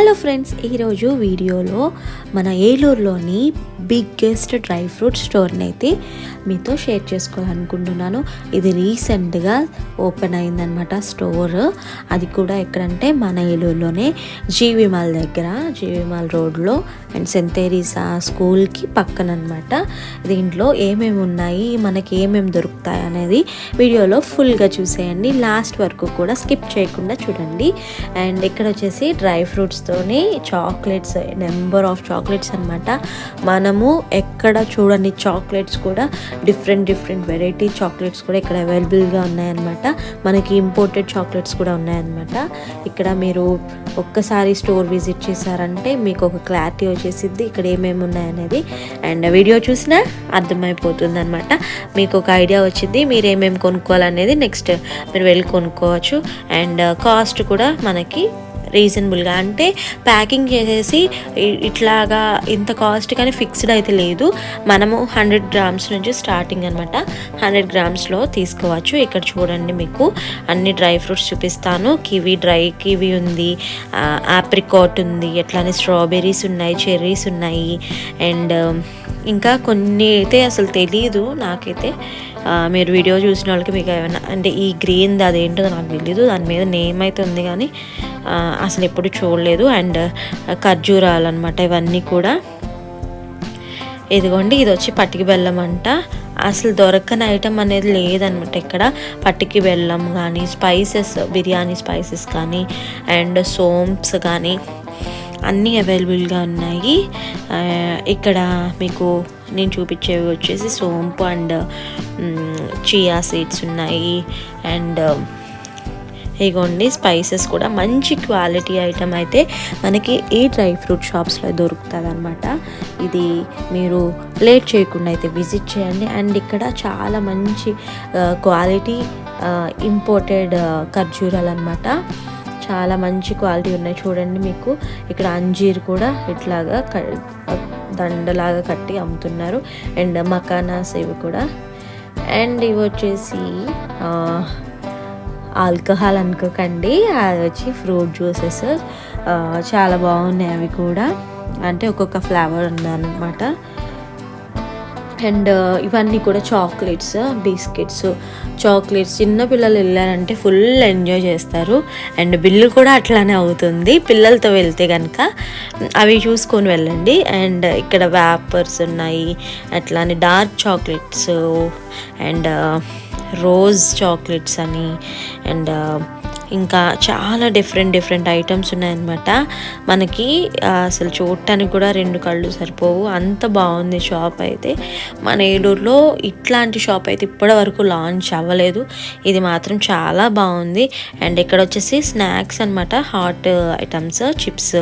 Hello friends, ఈరోజు వీడియోలో మన ఏలూరులోని బిగ్గెస్ట్ డ్రై ఫ్రూట్ స్టోర్ని అయితే మీతో షేర్ చేసుకోవాలనుకుంటున్నాను. ఇది రీసెంట్గా ఓపెన్ అయిందనమాట స్టోర్. అది కూడా ఎక్కడంటే మన ఏలూరులోనే జీవి మాల్ దగ్గర, జీవి మాల్ రోడ్లో అండ్ సెంట్ తెరీసా స్కూల్కి పక్కన అనమాట. దీంట్లో ఏమేమి ఉన్నాయి, మనకి ఏమేమి దొరుకుతాయి అనేది వీడియోలో ఫుల్గా చూసేయండి. లాస్ట్ వరకు కూడా స్కిప్ చేయకుండా చూడండి. అండ్ ఇక్కడ వచ్చేసి డ్రై ఫ్రూట్స్తోని చాక్లెట్స్, నెంబర్ ఆఫ్ చాక్లెట్స్ అనమాట. మనము ఎక్కడ చూడని చాక్లెట్స్ కూడా, డిఫరెంట్ వెరైటీ చాక్లెట్స్ కూడా ఇక్కడ అవైలబుల్గా ఉన్నాయన్నమాట. మనకి ఇంపోర్టెడ్ చాక్లెట్స్ కూడా ఉన్నాయన్నమాట. ఇక్కడ మీరు ఒక్కసారి స్టోర్ విజిట్ చేశారంటే మీకు ఒక క్లారిటీ వచ్చేసిద్ది ఇక్కడ ఏమేమి ఉన్నాయనేది. అండ్ వీడియో చూసినా అర్థమైపోతుంది అనమాట. మీకు ఒక ఐడియా వచ్చింది మీరు ఏమేమి కొనుక్కోవాలనేది. నెక్స్ట్ మీరు వెళ్ళి కొనుక్కోవచ్చు. అండ్ కాస్ట్ కూడా మనకి రీజనబుల్గా, అంటే ప్యాకింగ్ చేసేసి ఇట్లాగా ఇంత కాస్ట్ కానీ ఫిక్స్డ్ అయితే లేదు. మనము 100 గ్రామ్స్ నుంచి స్టార్టింగ్ అనమాట. 100 గ్రామ్స్లో తీసుకోవచ్చు. ఇక్కడ చూడండి, మీకు అన్ని డ్రై ఫ్రూట్స్ చూపిస్తాను. డ్రై కివీ ఉంది, ఆప్రికాట్ ఉంది, అట్లానే స్ట్రాబెర్రీస్ ఉన్నాయి, చెర్రీస్ ఉన్నాయి. అండ్ ఇంకా కొన్ని అయితే అసలు తెలీదు నాకైతే. మీరు వీడియో చూసిన వాళ్ళకి మీకు ఏమైనా అంటే ఈ గ్రీన్ అదేంటో నాకు తెలీదు. దాని మీద నేమ్ అయితే ఉంది కానీ అసలు ఎప్పుడు చూడలేదు. అండ్ ఖర్జూరాలు అనమాట ఇవన్నీ కూడా. ఇదిగోండి, ఇది వచ్చి పట్టికి బెల్లం అంట. అసలు దొరకని ఐటమ్ అనేది లేదనమాట ఇక్కడ. పట్టికి బెల్లం కానీ, స్పైసెస్, బిర్యానీ స్పైసెస్ కానీ, అండ్ సోంప్స్ కానీ అన్నీ అవైలబుల్గా ఉన్నాయి. ఇక్కడ మీకు నేను చూపించేవి వచ్చేసి సోంపు అండ్ చియా సీడ్స్ ఉన్నాయి. అండ్ ఇగోండి, స్పైసెస్ కూడా మంచి క్వాలిటీ ఐటమ్ అయితే మనకి ఈ డ్రై ఫ్రూట్ షాప్స్లో దొరుకుతుంది అనమాట. ఇది మీరు లేట్ చేయకుండా అయితే విజిట్ చేయండి. అండ్ ఇక్కడ చాలా మంచి క్వాలిటీ ఇంపోర్టెడ్ ఖర్జూరాలు అనమాట. చాలా మంచి క్వాలిటీ ఉన్నాయి. చూడండి, మీకు ఇక్కడ అంజీర్ కూడా ఇట్లాగా దండలాగా కట్టి అమ్ముతున్నారు. అండ్ మకానాస్ ఇవి కూడా. అండ్ ఇవి వచ్చేసి ఆల్కహాల్ అనుకోకండి, అది వచ్చి ఫ్రూట్ జ్యూసెస్. చాలా బాగున్నాయి అవి కూడా, అంటే ఒక్కొక్క ఫ్లేవర్ ఉందన్నమాట. అండ్ ఇవన్నీ కూడా చాక్లెట్స్, బిస్కెట్స్, చాక్లెట్స్. చిన్నపిల్లలు వెళ్ళారంటే ఫుల్ ఎంజాయ్ చేస్తారు. అండ్ బిల్లు కూడా అట్లానే అవుతుంది. పిల్లలతో వెళ్తే కనుక అవి చూసుకొని వెళ్ళండి. అండ్ ఇక్కడ వ్యాపర్స్ ఉన్నాయి, అట్లానే dark chocolates and rose chocolates అని, అండ్ ఇంకా చాలా డిఫరెంట్ ఐటమ్స్ ఉన్నాయన్నమాట. మనకి అసలు చూడటానికి కూడా 2 కళ్ళు సరిపోవు, అంత బాగుంది షాప్ అయితే. మన ఏలూరులో ఇట్లాంటి షాప్ అయితే ఇప్పటి వరకు లాంచ్ అవ్వలేదు. ఇది మాత్రం చాలా బాగుంది. అండ్ ఇక్కడ వచ్చేసి స్నాక్స్ అనమాట, hot items, chips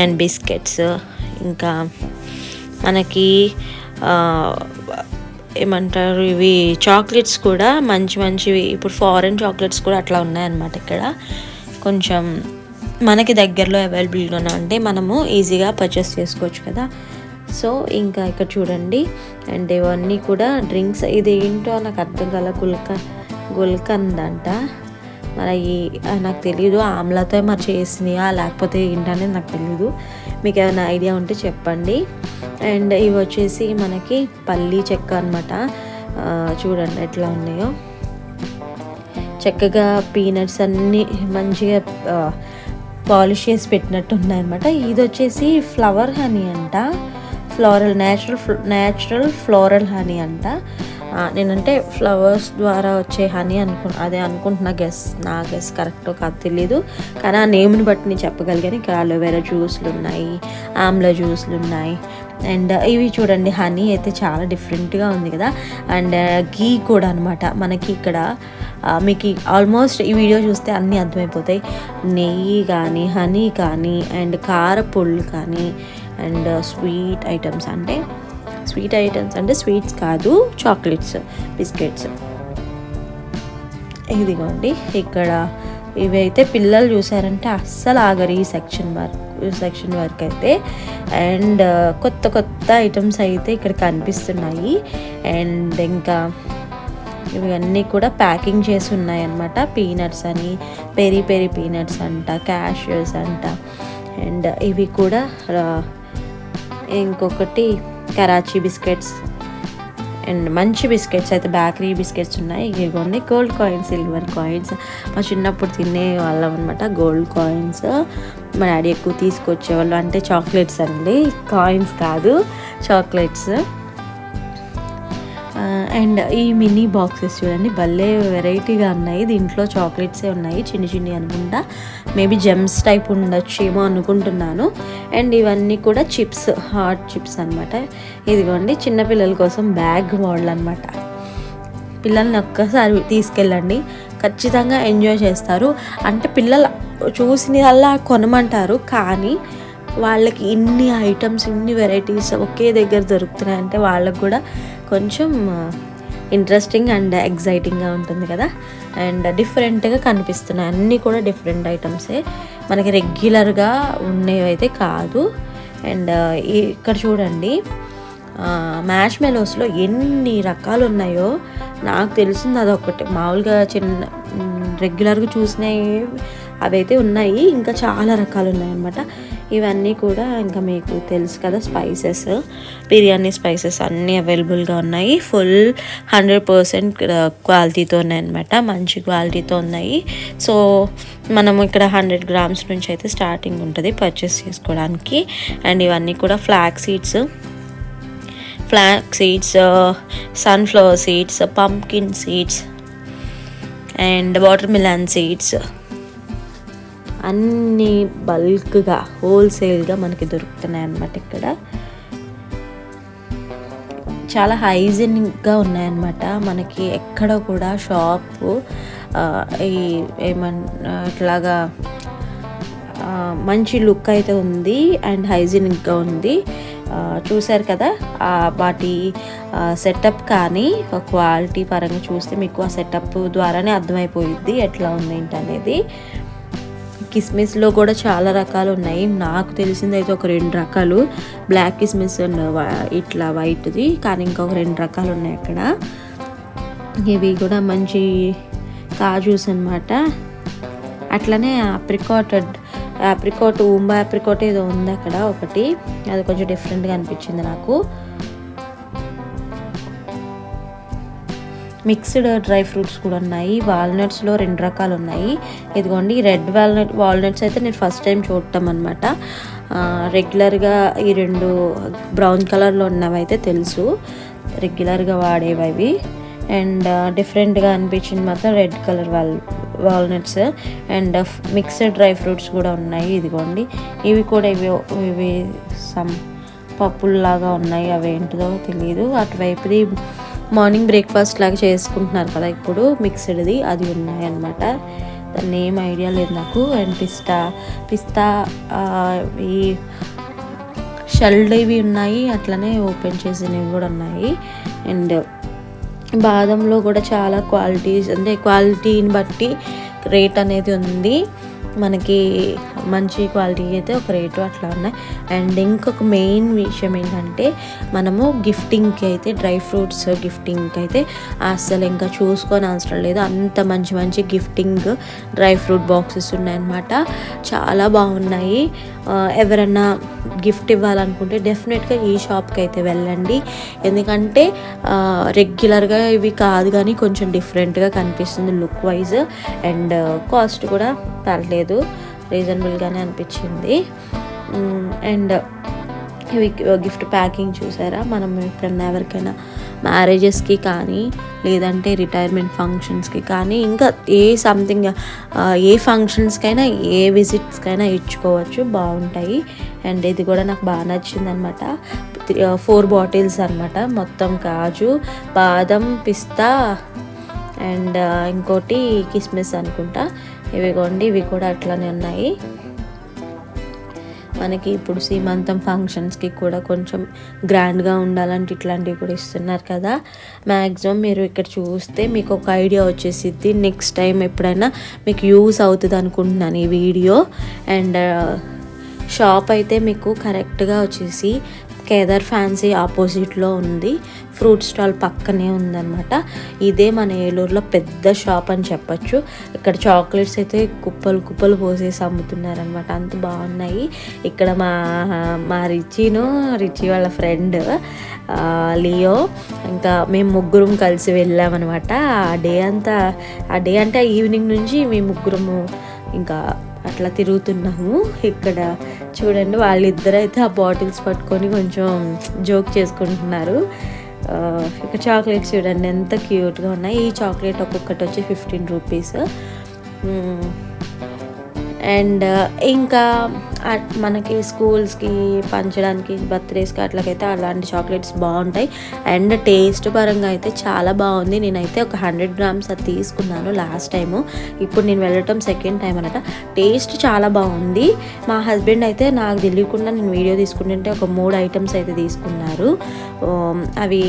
and biscuits. ఇంకా మనకి ఏమంటారు, ఇవి చాక్లెట్స్ కూడా మంచివి. ఇప్పుడు ఫారెన్ చాక్లెట్స్ కూడా అట్లా ఉన్నాయన్నమాట ఇక్కడ. కొంచెం మనకి దగ్గరలో అవైలబుల్గా అంటే మనము ఈజీగా పర్చేస్ చేసుకోవచ్చు కదా. సో ఇంకా ఇక్కడ చూడండి. అండ్ ఇవన్నీ కూడా డ్రింక్స్. ఇది ఏంటో నాకు అర్థం కాల, గుల్కంద్ అంట. మరి నాకు తెలీదు, ఆమ్లతో మరి చేసినాయా లేకపోతే ఏంటనేది నాకు తెలీదు. మీకు ఏమైనా ఐడియా ఉంటే చెప్పండి. అండ్ ఇవి వచ్చేసి మనకి పల్లీ చెక్క అనమాట. చూడండి ఎట్లా ఉన్నాయో, చక్కగా పీనట్స్ అన్నీ మంచిగా పాలిష్ చేసి పెట్టినట్టు ఉన్నాయన్నమాట. ఇది వచ్చేసి ఫ్లవర్ హనీ అంట, న్యాచురల్ ఫ్లోరల్ హనీ అంట. నేనంటే ఫ్లవర్స్ ద్వారా వచ్చే హనీ అదే అనుకుంటున్నా. నా గెస్ కరెక్టో కాదు తెలీదు, కానీ ఆ నేమ్ని బట్టి నేను చెప్పగలిగాను. ఇక్కడ అలోవెరా జ్యూస్లు ఉన్నాయి, ఆమ్లా జ్యూస్లు ఉన్నాయి. అండ్ ఇవి చూడండి, హనీ అయితే చాలా డిఫరెంట్గా ఉంది కదా. అండ్ గీ కూడా అనమాట మనకి ఇక్కడ. మీకు ఆల్మోస్ట్ ఈ వీడియో చూస్తే అన్నీ అర్థమైపోతాయి. నెయ్యి కానీ, హనీ కానీ, అండ్ కారపొళ్ళు కానీ, అండ్ స్వీట్ ఐటమ్స్ అంటే స్వీట్స్ కాదు, చాక్లెట్స్, బిస్కెట్స్. ఇదిగోండి, ఇక్కడ ఇవి అయితే పిల్లలు చూసారంటే అస్సలు ఆగరు ఈ సెక్షన్ వరకు అయితే. అండ్ కొత్త ఐటమ్స్ అయితే ఇక్కడ కనిపిస్తున్నాయి. అండ్ ఇంకా ఇవన్నీ కూడా ప్యాకింగ్ చేసి ఉన్నాయి అన్నమాట. పీనట్స్ అని, పెరి పీనట్స్ అంట, క్యాషియస్ అంట, అండ్ ఇవి కూడా ఇంకొకటి కరాచీ బిస్కెట్స్ అండ్ మంచి బిస్కెట్స్ అయితే బేకరీ బిస్కెట్స్ ఉన్నాయి. ఇదిగోండి గోల్డ్ కాయిన్స్, సిల్వర్ కాయిన్స్, మా చిన్నప్పుడు తినే వాళ్ళం అనమాట. గోల్డ్ కాయిన్స్ మా డాడీ ఎక్కువ తీసుకొచ్చేవాళ్ళు, అంటే చాక్లెట్స్ అండి, కాయిన్స్ కాదు, చాక్లెట్స్. అండ్ ఈ మినీ బాక్సెస్ చూడండి భలే వెరైటీగా ఉన్నాయి. దీంట్లో చాక్లెట్సే ఉన్నాయి, చిన్ని చిన్ని అనుకుంటా, మేబీ జెమ్స్ టైప్ ఉండొచ్చేమో అనుకుంటున్నాను. అండ్ ఇవన్నీ కూడా చిప్స్, హాట్ చిప్స్ అనమాట. ఇదిగోండి చిన్నపిల్లల కోసం బ్యాగ్ మోడల్ అనమాట. పిల్లల్ని ఒక్కసారి తీసుకెళ్ళండి, ఖచ్చితంగా ఎంజాయ్ చేస్తారు. అంటే పిల్లలు చూసినల్లా కొనమంటారు, కానీ వాళ్ళకి ఇన్ని ఐటమ్స్, ఇన్ని వెరైటీస్ ఒకే దగ్గర దొరుకుతున్నాయి అంటే వాళ్ళకు కూడా కొంచెం ఇంట్రెస్టింగ్ అండ్ ఎగ్జైటింగ్గా ఉంటుంది కదా. అండ్ డిఫరెంట్గా కనిపిస్తున్నాయి, అన్నీ కూడా డిఫరెంట్ ఐటమ్సే, మనకి రెగ్యులర్గా ఉండేవైతే కాదు. అండ్ ఇక్కడ చూడండి మ్యాష్ మెలోస్లో ఎన్ని రకాలు ఉన్నాయో. నాకు తెలిసింది అదొకటి, మామూలుగా చిన్న రెగ్యులర్గా చూసినవి అవైతే ఉన్నాయి, ఇంకా చాలా రకాలు ఉన్నాయన్నమాట. ఇవన్నీ కూడా ఇంకా మీకు తెలుసు కదా, స్పైసెస్, బిర్యానీ స్పైసెస్ అన్నీ అవైలబుల్గా ఉన్నాయి. ఫుల్ 100% క్వాలిటీతో ఉన్నాయన్నమాట, మంచి క్వాలిటీతో ఉన్నాయి. సో మనము ఇక్కడ 100 grams నుంచి అయితే స్టార్టింగ్ ఉంటుంది పర్చేస్ చేసుకోవడానికి. అండ్ ఇవన్నీ కూడా flax seeds, sunflower seeds, pumpkin seeds and water melon seeds అన్నీ బల్క్గా హోల్సేల్గా మనకి దొరుకుతున్నాయి అన్నమాట. ఇక్కడ చాలా హైజీనిక్గా ఉన్నాయన్నమాట. మనకి ఎక్కడ కూడా షాపు ఇట్లాగా మంచి లుక్ అయితే ఉంది అండ్ హైజీనిక్గా ఉంది. చూశారు కదా వాటి సెటప్, కానీ క్వాలిటీ పరంగా చూస్తే మీకు ఆ సెటప్ ద్వారానే అర్థమైపోయిద్ది ఎట్లా ఉంది ఏంటనేది. కిస్మిస్లో కూడా చాలా రకాలు ఉన్నాయి, నాకు తెలిసింది అయితే ఒక 2 రకాలు, బ్లాక్ కిస్మిస్ అండ్ ఇట్లా వైట్ది, కానీ ఇంకొక 2 రకాలు ఉన్నాయి అక్కడ. ఇవి కూడా మంచి కాజూస్ అనమాట. అట్లనే ఆప్రికాట్ ఊంబా ఆప్రికాట్ ఏదో ఉంది అక్కడ ఒకటి, అది కొంచెం డిఫరెంట్గా అనిపించింది నాకు. మిక్స్డ్ డ్రై ఫ్రూట్స్ కూడా ఉన్నాయి. వాల్నట్స్లో 2 రకాలు ఉన్నాయి. ఇదిగోండి రెడ్ వాల్నట్స్ అయితే నేను ఫస్ట్ టైం చూడటం అనమాట. రెగ్యులర్గా ఈ 2 బ్రౌన్ కలర్లో ఉన్నవి అయితే తెలుసు, రెగ్యులర్గా వాడేవి అవి. అండ్ డిఫరెంట్గా అనిపించింది మాత్రం red colour walnuts. And mixed dry fruits కూడా ఉన్నాయి. ఇదిగోండి ఇవి కూడా ఇవి సమ్ పప్పుల్లాగా ఉన్నాయి, అవి ఏంటిదో తెలియదు. అటువైపుది మార్నింగ్ బ్రేక్ఫాస్ట్ లాగా చేసుకుంటున్నారు కదా ఇప్పుడు, మిక్స్డ్ది అది ఉన్నాయి అన్నమాట. దాన్ని ఏం ఐడియా లేదు నాకు. అండ్ పిస్తా ఈ షెల్డ్ ఇవి ఉన్నాయి, అట్లనే ఓపెన్ చేసినవి కూడా ఉన్నాయి. అండ్ బాదంలో కూడా చాలా క్వాలిటీస్, అంటే క్వాలిటీని బట్టి రేట్ అనేది ఉంది. మనకి మంచి క్వాలిటీ అయితే ఒక రేటు అట్లా ఉన్నాయి. అండ్ ఇంకొక మెయిన్ విషయం ఏంటంటే, మనము గిఫ్టింగ్కి అయితే డ్రై ఫ్రూట్స్ గిఫ్టింగ్కి అయితే అస్సలు ఇంకా చూసుకొని అవసరం లేదు, అంత మంచి మంచి గిఫ్టింగ్ డ్రై ఫ్రూట్ బాక్సెస్ ఉన్నాయన్నమాట. చాలా బాగున్నాయి. ఎవరన్నా గిఫ్ట్ ఇవ్వాలనుకుంటే డెఫినెట్గా ఈ షాప్కి అయితే వెళ్ళండి, ఎందుకంటే రెగ్యులర్గా ఇవి కాదు కానీ కొంచెం డిఫరెంట్గా కనిపిస్తుంది లుక్ వైజ్. అండ్ కాస్ట్ కూడా పర్లేదు, రీజనబుల్గానే అనిపించింది. అండ్ ఇవి గిఫ్ట్ ప్యాకింగ్ చూసారా, మనం ఎప్పుడన్నా ఎవరికైనా మ్యారేజెస్కి కానీ లేదంటే రిటైర్మెంట్ ఫంక్షన్స్కి కానీ ఇంకా ఏ ఫంక్షన్స్కైనా ఏ విజిట్స్కైనా ఇచ్చుకోవచ్చు, బాగుంటాయి. అండ్ ఇది కూడా నాకు బాగా నచ్చింది అనమాట. 4 బాటిల్స్ అనమాట, మొత్తం కాజు, బాదం, పిస్తా అండ్ ఇంకోటి కిస్మిస్ అనుకుంటా. ఇవి కూడా అట్లానే ఉన్నాయి. మనకి ఇప్పుడు సీమంతం ఫంక్షన్స్కి కూడా కొంచెం గ్రాండ్గా ఉండాలంటే ఇట్లాంటివి కూడా ఇస్తున్నారు కదా. మ్యాక్సిమం మీరు ఇక్కడ చూస్తే మీకు ఒక ఐడియా వచ్చేసిద్ది, నెక్స్ట్ టైం ఎప్పుడైనా మీకు యూస్ అవుతుంది అనుకుంటున్నాను ఈ వీడియో. అండ్ షాప్ అయితే మీకు కరెక్ట్గా వచ్చేసి కేదార్ ఫ్యాన్సీ ఆపోజిట్లో ఉంది. ఫ్రూట్ స్టాల్ పక్కనే ఉందన్నమాట. ఇదే మన ఏలూరులో పెద్ద షాప్ అని చెప్పచ్చు. ఇక్కడ చాక్లెట్స్ అయితే కుప్పలు కుప్పలు పోసేసి అమ్ముతున్నారనమాట, అంత బాగున్నాయి. ఇక్కడ మా రిచి వాళ్ళ ఫ్రెండ్ లియో, ఇంకా మేము ముగ్గురం కలిసి వెళ్ళామన్నమాట. ఆ డే అంటే ఈవినింగ్ నుంచి మేము ముగ్గురము ఇంకా అట్లా తిరుగుతున్నాము. ఇక్కడ చూడండి, వాళ్ళిద్దరు అయితే ఆ బాటిల్స్ పట్టుకొని కొంచెం జోక్ చేసుకుంటున్నారు. ఇక చాక్లెట్స్ చూడండి ఎంత క్యూట్గా ఉన్నాయి. ఈ చాక్లెట్ ఒక్కొక్కటి వచ్చి 15 రూపీస్. అండ్ ఇంకా మనకి స్కూల్స్కి పంచడానికి, బర్త్డేస్కి అట్లకైతే అలాంటి చాక్లెట్స్ బాగుంటాయి. అండ్ టేస్ట్ పరంగా అయితే చాలా బాగుంది. నేనైతే ఒక 100 grams అది తీసుకున్నాను లాస్ట్ టైము. ఇప్పుడు నేను వెళ్ళటం సెకండ్ టైం అనమాట. టేస్ట్ చాలా బాగుంది. మా హస్బెండ్ అయితే నాకు తెలియకుండా నేను వీడియో తీసుకుంటుంటే ఒక 3 items అయితే తీసుకున్నారు. అవి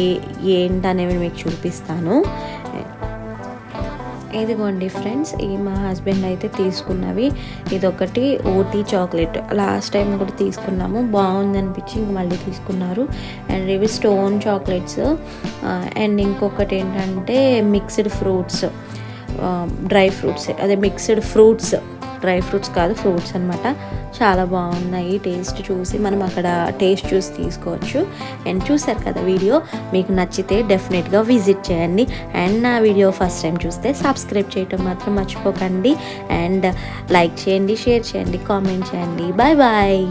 ఏంటనేవి మీకు చూపిస్తాను. ఇదిగోండి ఫ్రెండ్స్, ఈ మా హస్బెండ్ అయితే తీసుకున్నవి. ఇదొకటి ఓటీ చాక్లెట్, లాస్ట్ టైం కూడా తీసుకున్నాము, బాగుంది అనిపించి ఇంక మళ్ళీ తీసుకున్నారు. అండ్ ఇవి స్టోన్ చాక్లెట్స్. అండ్ ఇంకొకటి ఏంటంటే మిక్స్డ్ ఫ్రూట్స్, డ్రై ఫ్రూట్స్, అదే మిక్స్డ్ ఫ్రూట్స్, డ్రై ఫ్రూట్స్ కాదు ఫ్రూట్స్ అనమాట. చాలా బాగున్నాయి. టేస్ట్ చూసి మనం అక్కడ టేస్ట్ చూసి తీసుకోవచ్చు. అండ్ చూసారు కదా వీడియో, మీకు నచ్చితే డెఫినెట్గా విజిట్ చేయండి. అండ్ నా వీడియో ఫస్ట్ టైం చూస్తే సబ్స్క్రైబ్ చేయటం మాత్రం మర్చిపోకండి. అండ్ లైక్ చేయండి, షేర్ చేయండి, కామెంట్ చేయండి. Bye bye.